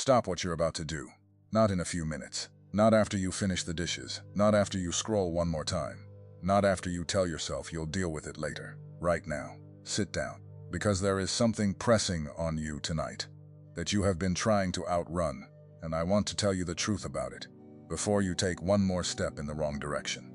Stop what you're about to do. Not in a few minutes. Not after you finish the dishes. Not after you scroll one more time. Not after you tell yourself you'll deal with it later. Right now. Sit down. Because there is something pressing on you tonight that you have been trying to outrun, and I want to tell you the truth about it before you take one more step in the wrong direction.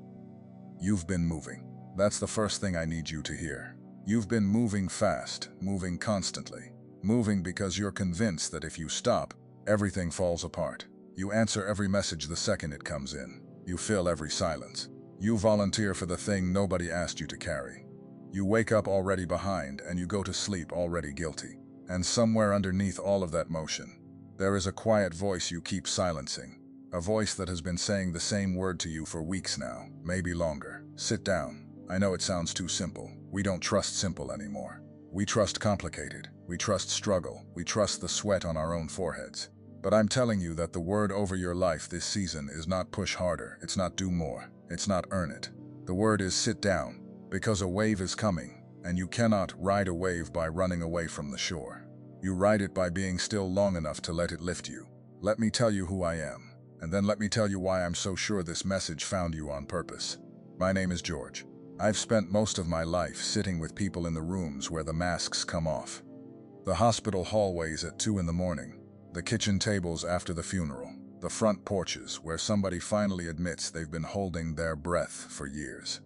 You've been moving. That's the first thing I need you to hear. You've been moving fast, moving constantly. Moving because you're convinced that if you stop, everything falls apart. You answer every message the second it comes in. You fill every silence. You volunteer for the thing nobody asked you to carry. You wake up already behind and you go to sleep already guilty. And somewhere underneath all of that motion, there is a quiet voice you keep silencing. A voice that has been saying the same word to you for weeks now, maybe longer. Sit down. I know it sounds too simple. We don't trust simple anymore. We trust complicated. We trust struggle. We trust the sweat on our own foreheads. But I'm telling you that the word over your life this season is not push harder. It's not do more. It's not earn it. The word is sit down, because a wave is coming, and you cannot ride a wave by running away from the shore. You ride it by being still long enough to let it lift you. Let me tell you who I am, and then let me tell you why I'm so sure this message found you on purpose. My name is George. I've spent most of my life sitting with people in the rooms where the masks come off. The hospital hallways at 2 in the morning, the kitchen tables after the funeral, the front porches where somebody finally admits they've been holding their breath for years.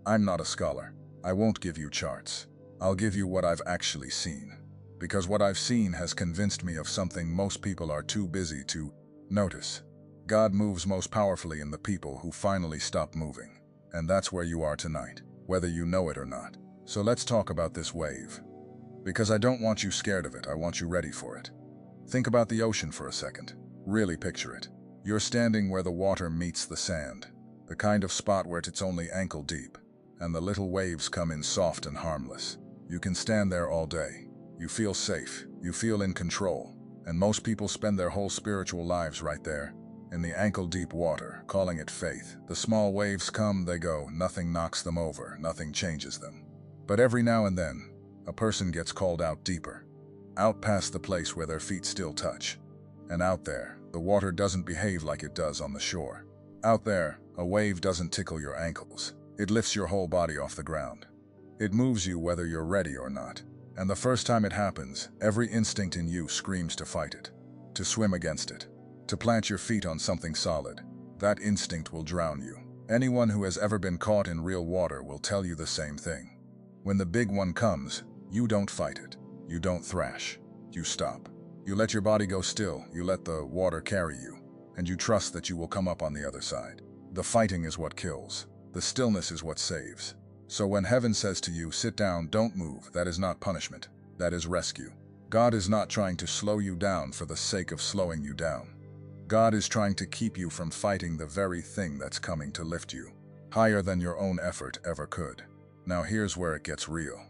I'm not a scholar. I won't give you charts. I'll give you what I've actually seen. Because what I've seen has convinced me of something most people are too busy to notice. God moves most powerfully in the people who finally stop moving. And that's where you are tonight, whether you know it or not. So let's talk about this wave. Because I don't want you scared of it, I want you ready for it. Think about the ocean for a second. Really picture it. You're standing where the water meets the sand, the kind of spot where it's only ankle deep, and the little waves come in soft and harmless. You can stand there all day. You feel safe. You feel in control. And most people spend their whole spiritual lives right there, in the ankle-deep water, calling it faith. The small waves come, they go. Nothing knocks them over. Nothing changes them. But every now and then, a person gets called out deeper, out past the place where their feet still touch. And out there, the water doesn't behave like it does on the shore. Out there, a wave doesn't tickle your ankles. It lifts your whole body off the ground. It moves you whether you're ready or not. And the first time it happens, every instinct in you screams to fight it, to swim against it, to plant your feet on something solid. That instinct will drown you. Anyone who has ever been caught in real water will tell you the same thing. When the big one comes, you don't fight it. You don't thrash. You stop. You let your body go still. You let the water carry you. And you trust that you will come up on the other side. The fighting is what kills. The stillness is what saves. So when heaven says to you, sit down, don't move, that is not punishment. That is rescue. God is not trying to slow you down for the sake of slowing you down. God is trying to keep you from fighting the very thing that's coming to lift you, higher than your own effort ever could. Now here's where it gets real.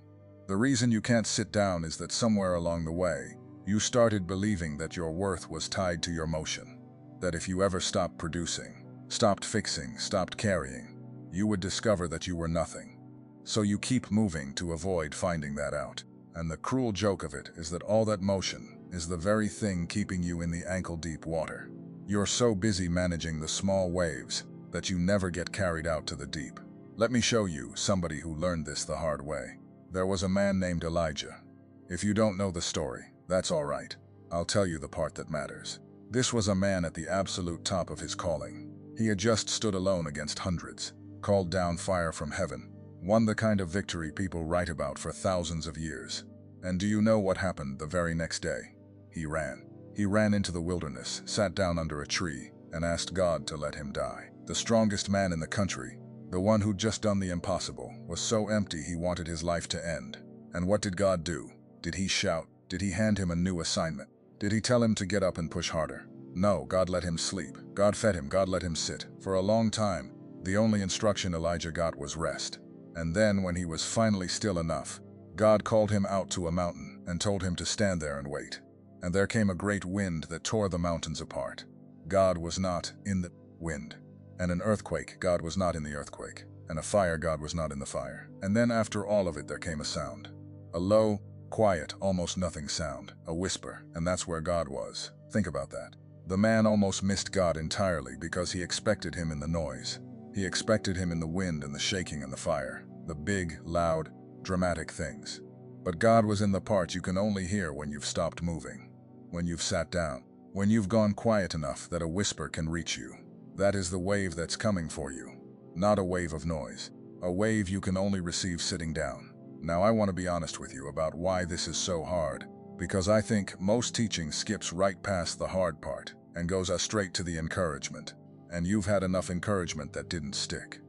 The reason you can't sit down is that somewhere along the way, you started believing that your worth was tied to your motion. That if you ever stopped producing, stopped fixing, stopped carrying, you would discover that you were nothing. So you keep moving to avoid finding that out. And the cruel joke of it is that all that motion is the very thing keeping you in the ankle-deep water. You're so busy managing the small waves that you never get carried out to the deep. Let me show you somebody who learned this the hard way. There was a man named Elijah. If you don't know the story, that's all right. I'll tell you the part that matters. This was a man at the absolute top of his calling. He had just stood alone against hundreds, called down fire from heaven, won the kind of victory people write about for thousands of years. And do you know what happened the very next day? He ran. He ran into the wilderness, sat down under a tree, and asked God to let him die. The strongest man in the country, the one who'd just done the impossible, was so empty he wanted his life to end. And what did God do? Did he shout? Did he hand him a new assignment? Did he tell him to get up and push harder? No, God let him sleep. God fed him. God let him sit. For a long time, the only instruction Elijah got was rest. And then, when he was finally still enough, God called him out to a mountain and told him to stand there and wait. And there came a great wind that tore the mountains apart. God was not in the wind. And an earthquake, God was not in the earthquake. And a fire, God was not in the fire. And then after all of it, there came a sound. A low, quiet, almost nothing sound. A whisper, and that's where God was. Think about that. The man almost missed God entirely because he expected him in the noise. He expected him in the wind and the shaking and the fire, the big, loud, dramatic things. But God was in the part you can only hear when you've stopped moving, when you've sat down, when you've gone quiet enough that a whisper can reach you. That is the wave that's coming for you, not a wave of noise, a wave you can only receive sitting down. Now I want to be honest with you about why this is so hard, because I think most teaching skips right past the hard part and goes straight to the encouragement, and you've had enough encouragement that didn't stick.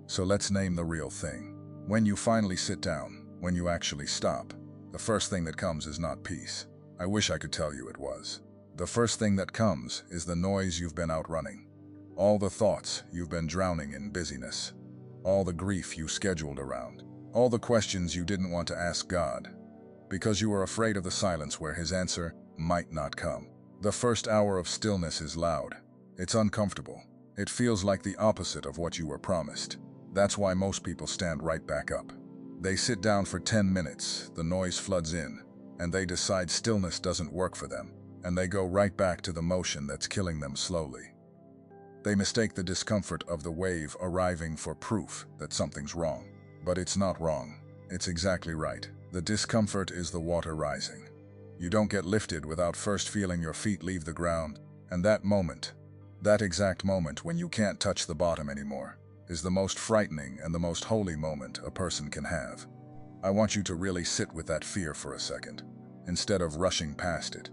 So let's name the real thing. When you finally sit down, when you actually stop, the first thing that comes is not peace. I wish I could tell you it was. The first thing that comes is the noise you've been outrunning. All the thoughts you've been drowning in busyness. All the grief you scheduled around. All the questions you didn't want to ask God, because you were afraid of the silence where His answer might not come. The first hour of stillness is loud. It's uncomfortable. It feels like the opposite of what you were promised. That's why most people stand right back up. They sit down for 10 minutes, the noise floods in, and they decide stillness doesn't work for them, and they go right back to the motion that's killing them slowly. They mistake the discomfort of the wave arriving for proof that something's wrong. But it's not wrong. It's exactly right. The discomfort is the water rising. You don't get lifted without first feeling your feet leave the ground, and that moment, that exact moment when you can't touch the bottom anymore, is the most frightening and the most holy moment a person can have. I want you to really sit with that fear for a second, instead of rushing past it,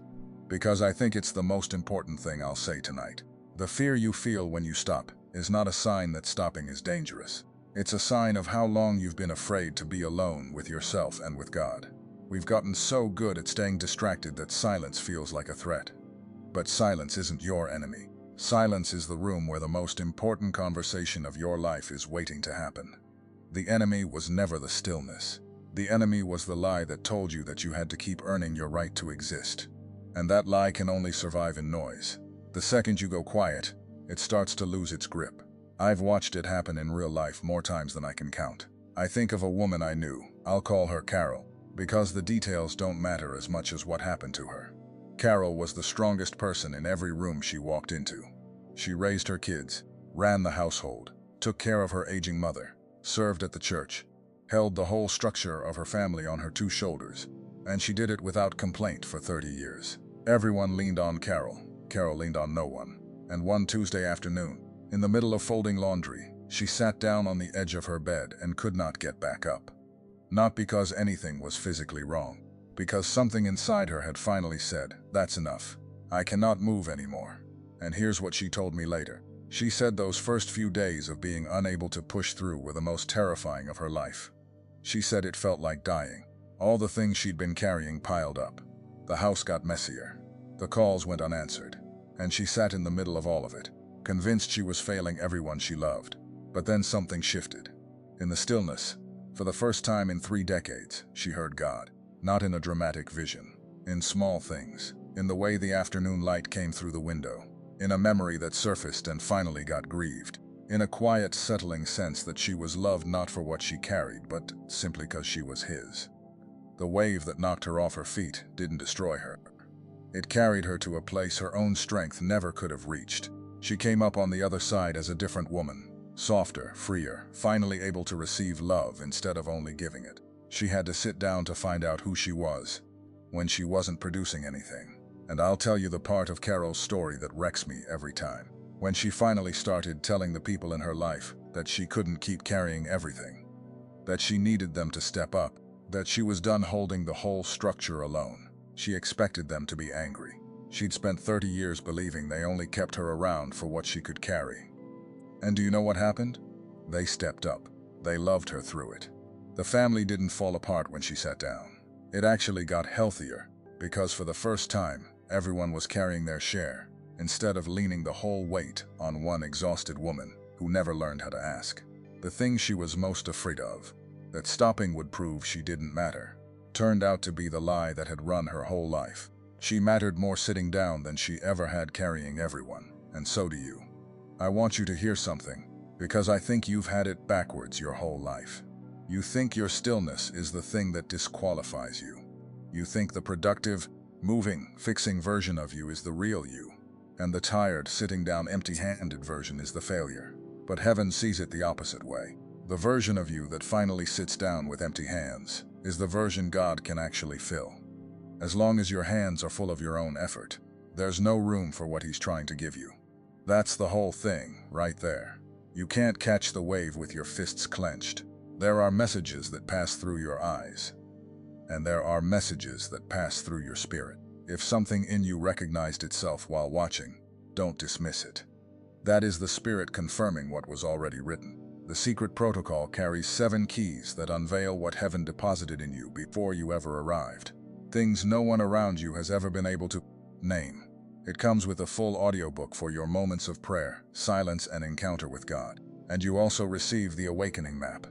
because I think it's the most important thing I'll say tonight. The fear you feel when you stop is not a sign that stopping is dangerous. It's a sign of how long you've been afraid to be alone with yourself and with God. We've gotten so good at staying distracted that silence feels like a threat. But silence isn't your enemy. Silence is the room where the most important conversation of your life is waiting to happen. The enemy was never the stillness. The enemy was the lie that told you that you had to keep earning your right to exist. And that lie can only survive in noise. The second you go quiet, it starts to lose its grip. I've watched it happen in real life more times than I can count. I think of a woman I knew. I'll call her Carol, because the details don't matter as much as what happened to her. Carol was the strongest person in every room she walked into. She raised her kids, ran the household, took care of her aging mother, served at the church, held the whole structure of her family on her two shoulders, and she did it without complaint for 30 years. Everyone leaned on Carol. Carol leaned on no one. And one Tuesday afternoon, in the middle of folding laundry, she sat down on the edge of her bed and could not get back up. Not because anything was physically wrong, because something inside her had finally said, "That's enough. I cannot move anymore." And here's what she told me later. She said those first few days of being unable to push through were the most terrifying of her life. She said it felt like dying. All the things she'd been carrying piled up. The house got messier. The calls went unanswered. And she sat in the middle of all of it, convinced she was failing everyone she loved. But then something shifted. In the stillness, for the first time in 3 decades, she heard God. Not in a dramatic vision, in small things, in the way the afternoon light came through the window, in a memory that surfaced and finally got grieved, in a quiet, settling sense that she was loved not for what she carried, but simply because she was His. The wave that knocked her off her feet didn't destroy her. It carried her to a place her own strength never could have reached. She came up on the other side as a different woman, softer, freer, finally able to receive love instead of only giving it. She had to sit down to find out who she was, when she wasn't producing anything. And I'll tell you the part of Carol's story that wrecks me every time. When she finally started telling the people in her life that she couldn't keep carrying everything, that she needed them to step up, that she was done holding the whole structure alone. She expected them to be angry. She'd spent 30 years believing they only kept her around for what she could carry. And do you know what happened? They stepped up. They loved her through it. The family didn't fall apart when she sat down. It actually got healthier, because for the first time, everyone was carrying their share, instead of leaning the whole weight on one exhausted woman who never learned how to ask. The thing she was most afraid of, that stopping would prove she didn't matter, turned out to be the lie that had run her whole life. She mattered more sitting down than she ever had carrying everyone, and so do you. I want you to hear something, because I think you've had it backwards your whole life. You think your stillness is the thing that disqualifies you. You think the productive, moving, fixing version of you is the real you, and the tired, sitting down empty-handed version is the failure. But heaven sees it the opposite way. The version of you that finally sits down with empty hands is the version God can actually fill. As long as your hands are full of your own effort, there's no room for what He's trying to give you. That's the whole thing, right there. You can't catch the wave with your fists clenched. There are messages that pass through your eyes, and there are messages that pass through your spirit. If something in you recognized itself while watching, don't dismiss it. That is the Spirit confirming what was already written. The secret protocol carries 7 keys that unveil what heaven deposited in you before you ever arrived. Things no one around you has ever been able to name. It comes with a full audiobook for your moments of prayer, silence, and encounter with God. And you also receive the Awakening Map,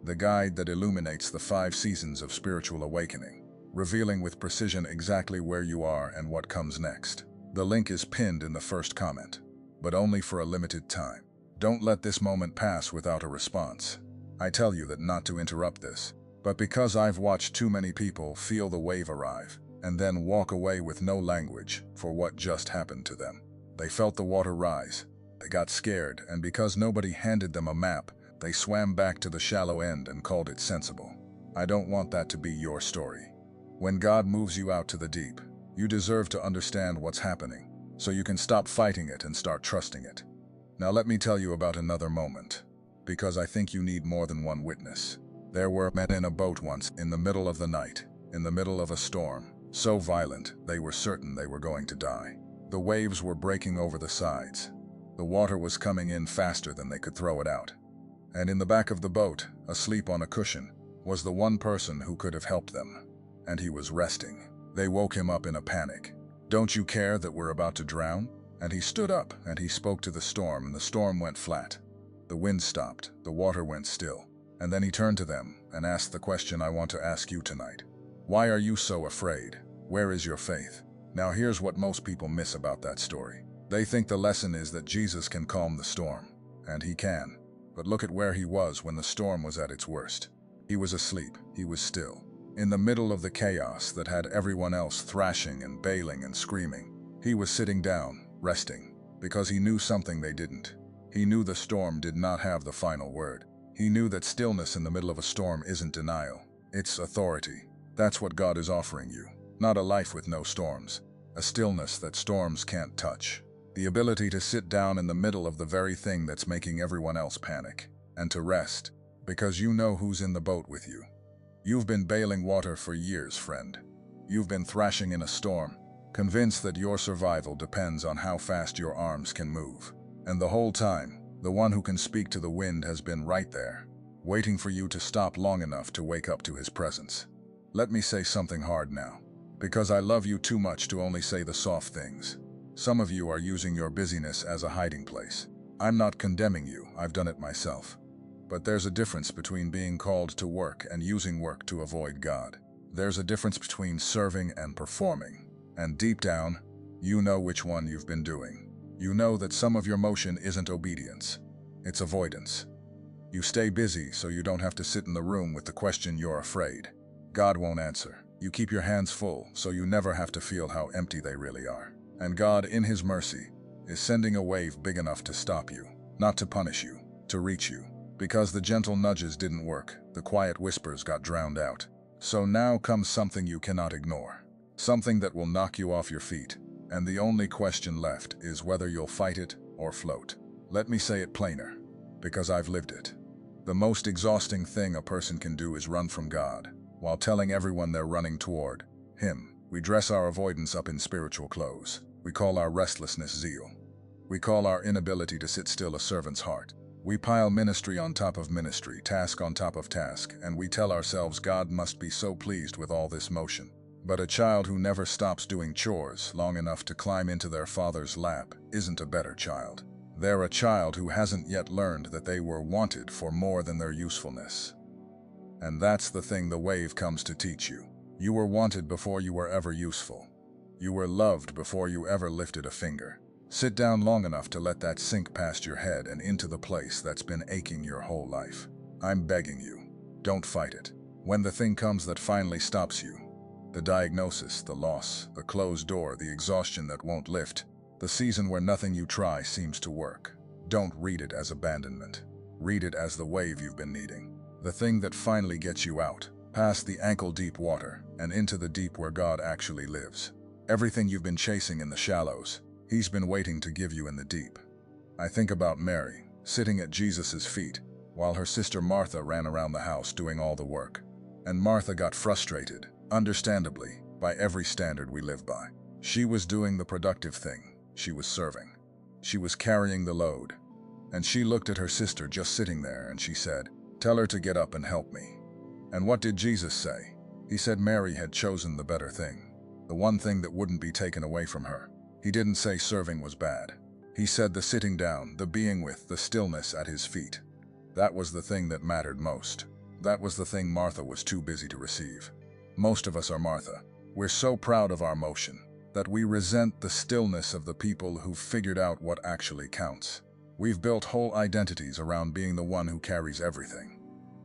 the guide that illuminates the 5 seasons of spiritual awakening, revealing with precision exactly where you are and what comes next. The link is pinned in the first comment, but only for a limited time. Don't let this moment pass without a response. I tell you that not to interrupt this, but because I've watched too many people feel the wave arrive and then walk away with no language for what just happened to them. They felt the water rise, they got scared, and because nobody handed them a map, they swam back to the shallow end and called it sensible. I don't want that to be your story. When God moves you out to the deep, you deserve to understand what's happening, so you can stop fighting it and start trusting it. Now let me tell you about another moment, because I think you need more than one witness. There were men in a boat once, in the middle of the night, in the middle of a storm, so violent they were certain they were going to die. The waves were breaking over the sides. The water was coming in faster than they could throw it out. And in the back of the boat, asleep on a cushion, was the one person who could have helped them. And he was resting. They woke him up in a panic. "Don't you care that we're about to drown?" And he stood up and he spoke to the storm, and the storm went flat. The wind stopped, the water went still. And then he turned to them and asked the question I want to ask you tonight. Why are you so afraid? Where is your faith? Now here's what most people miss about that story. They think the lesson is that Jesus can calm the storm. And he can. But look at where he was when the storm was at its worst. He was asleep. He was still. In the middle of the chaos that had everyone else thrashing and bailing and screaming, he was sitting down, resting, because he knew something they didn't. He knew the storm did not have the final word. He knew that stillness in the middle of a storm isn't denial. It's authority. That's what God is offering you. Not a life with no storms. A stillness that storms can't touch. The ability to sit down in the middle of the very thing that's making everyone else panic. And to rest, because you know who's in the boat with you. You've been bailing water for years, friend. You've been thrashing in a storm, convinced that your survival depends on how fast your arms can move. And the whole time, the one who can speak to the wind has been right there, waiting for you to stop long enough to wake up to his presence. Let me say something hard now, because I love you too much to only say the soft things. Some of you are using your busyness as a hiding place. I'm not condemning you, I've done it myself. But there's a difference between being called to work and using work to avoid God. There's a difference between serving and performing. And deep down, you know which one you've been doing. You know that some of your motion isn't obedience, it's avoidance. You stay busy so you don't have to sit in the room with the question you're afraid. God won't answer. You keep your hands full so you never have to feel how empty they really are. And God, in His mercy, is sending a wave big enough to stop you, not to punish you, to reach you. Because the gentle nudges didn't work, the quiet whispers got drowned out. So now comes something you cannot ignore. Something that will knock you off your feet. And the only question left is whether you'll fight it or float. Let me say it plainer, because I've lived it. The most exhausting thing a person can do is run from God, while telling everyone they're running toward Him. We dress our avoidance up in spiritual clothes. We call our restlessness zeal. We call our inability to sit still a servant's heart. We pile ministry on top of ministry, task on top of task, and we tell ourselves God must be so pleased with all this motion. But a child who never stops doing chores long enough to climb into their father's lap isn't a better child. They're a child who hasn't yet learned that they were wanted for more than their usefulness. And that's the thing the wave comes to teach you. You were wanted before you were ever useful. You were loved before you ever lifted a finger. Sit down long enough to let that sink past your head and into the place that's been aching your whole life. I'm begging you, don't fight it. When the thing comes that finally stops you, The diagnosis, the loss, the closed door, the exhaustion that won't lift, the season where nothing you try seems to work. Don't read it as abandonment. Read it as the wave you've been needing. The thing that finally gets you out, past the ankle-deep water, and into the deep where God actually lives. Everything you've been chasing in the shallows, He's been waiting to give you in the deep. I think about Mary, sitting at Jesus' feet, while her sister Martha ran around the house doing all the work. And Martha got frustrated, understandably, by every standard we live by. She was doing the productive thing. She was serving. She was carrying the load. And she looked at her sister just sitting there and she said, "Tell her to get up and help me." And what did Jesus say? He said Mary had chosen the better thing, the one thing that wouldn't be taken away from her. He didn't say serving was bad. He said the sitting down, the being with, the stillness at His feet. That was the thing that mattered most. That was the thing Martha was too busy to receive. Most of us are Martha. We're so proud of our motion that we resent the stillness of the people who've figured out what actually counts. We've built whole identities around being the one who carries everything.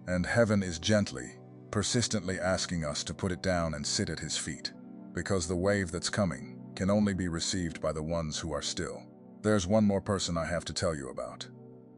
And heaven is gently, persistently asking us to put it down and sit at His feet, because the wave that's coming can only be received by the ones who are still. There's one more person I have to tell you about,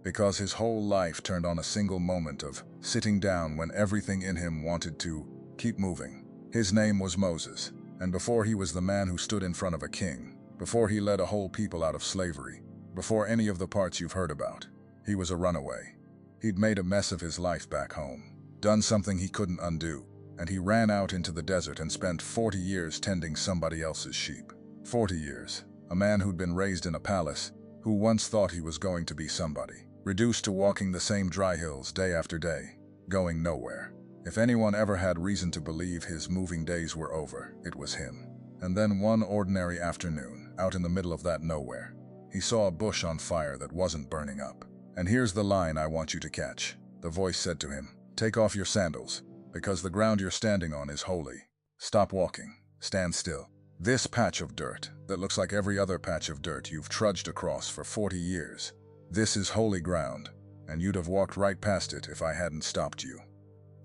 because his whole life turned on a single moment of sitting down when everything in him wanted to keep moving. His name was Moses, and before he was the man who stood in front of a king, before he led a whole people out of slavery, before any of the parts you've heard about, he was a runaway. He'd made a mess of his life back home, done something he couldn't undo, and he ran out into the desert and spent 40 years tending somebody else's sheep. 40 years. A man who'd been raised in a palace, who once thought he was going to be somebody, reduced to walking the same dry hills day after day, going nowhere. If anyone ever had reason to believe his moving days were over, it was him. And then one ordinary afternoon, out in the middle of that nowhere, he saw a bush on fire that wasn't burning up. "And here's the line I want you to catch," the voice said to him. "Take off your sandals, because the ground you're standing on is holy. Stop walking. Stand still. This patch of dirt, that looks like every other patch of dirt you've trudged across for 40 years, this is holy ground, and you'd have walked right past it if I hadn't stopped you."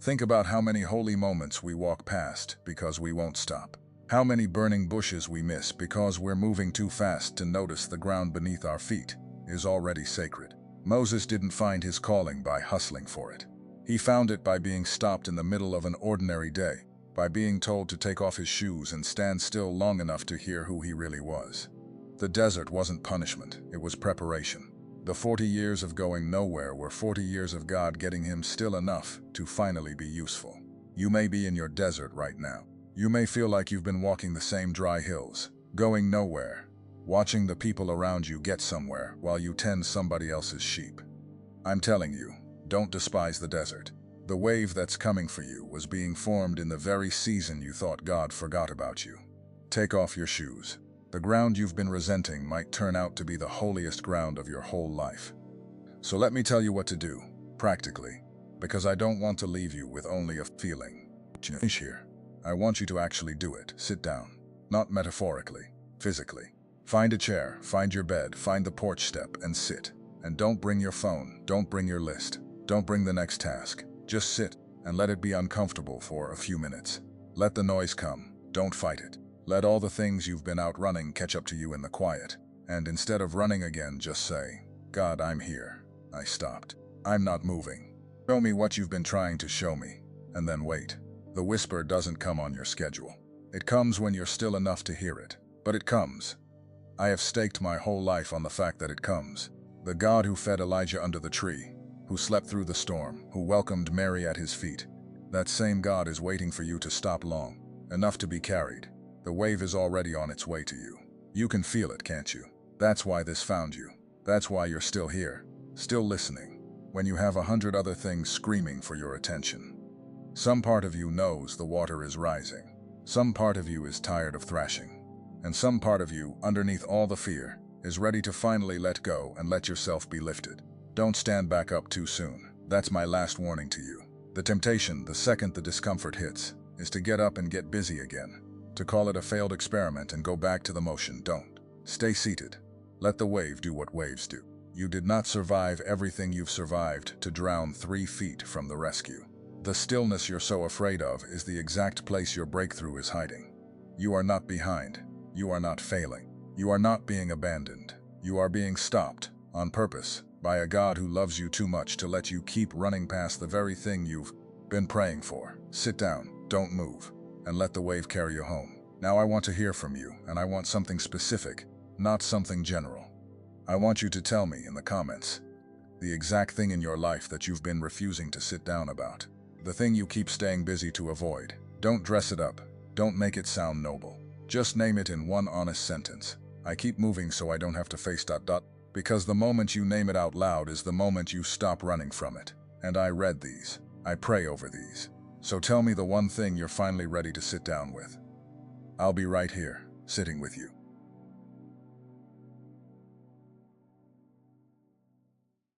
Think about how many holy moments we walk past because we won't stop. How many burning bushes we miss because we're moving too fast to notice the ground beneath our feet is already sacred. Moses didn't find his calling by hustling for it. He found it by being stopped in the middle of an ordinary day, by being told to take off his shoes and stand still long enough to hear who he really was. The desert wasn't punishment, it was preparation. The 40 years of going nowhere were 40 years of God getting him still enough to finally be useful. You may be in your desert right now. You may feel like you've been walking the same dry hills, going nowhere, watching the people around you get somewhere while you tend somebody else's sheep. I'm telling you, don't despise the desert. The wave that's coming for you was being formed in the very season you thought God forgot about you. Take off your shoes. The ground you've been resenting might turn out to be the holiest ground of your whole life. So let me tell you what to do, practically, because I don't want to leave you with only a feeling. Finish here. I want you to actually do it. Sit down. Not metaphorically, physically. Find a chair, find your bed, find the porch step, and sit. And don't bring your phone, don't bring your list, don't bring the next task. Just sit and let it be uncomfortable for a few minutes. Let the noise come, don't fight it. Let all the things you've been out running catch up to you in the quiet. And instead of running again, just say, "God, I'm here. I stopped. I'm not moving. Show me what you've been trying to show me." And then wait. The whisper doesn't come on your schedule. It comes when you're still enough to hear it. But it comes. I have staked my whole life on the fact that it comes. The God who fed Elijah under the tree, who slept through the storm, who welcomed Mary at his feet. That same God is waiting for you to stop long, enough to be carried. The wave is already on its way to you. You can feel it, can't you? That's why this found you. That's why you're still here, still listening, when you have 100 other things screaming for your attention. Some part of you knows the water is rising. Some part of you is tired of thrashing. And some part of you, underneath all the fear, is ready to finally let go and let yourself be lifted. Don't stand back up too soon. That's my last warning to you. The temptation, the second the discomfort hits, is to get up and get busy again, to call it a failed experiment and go back to the motion. Don't. Stay seated. Let the wave do what waves do. You did not survive everything you've survived to drown 3 feet from the rescue. The stillness you're so afraid of is the exact place your breakthrough is hiding. You are not behind. You are not failing. You are not being abandoned. You are being stopped, on purpose, by a God who loves you too much to let you keep running past the very thing you've been praying for. Sit down, don't move, and let the wave carry you home. Now I want to hear from you, and I want something specific, not something general. I want you to tell me in the comments the exact thing in your life that you've been refusing to sit down about. The thing you keep staying busy to avoid. Don't dress it up. Don't make it sound noble. Just name it in one honest sentence. I keep moving so I don't have to face ... Because the moment you name it out loud is the moment you stop running from it. And I read these. I pray over these. So tell me the one thing you're finally ready to sit down with. I'll be right here, sitting with you.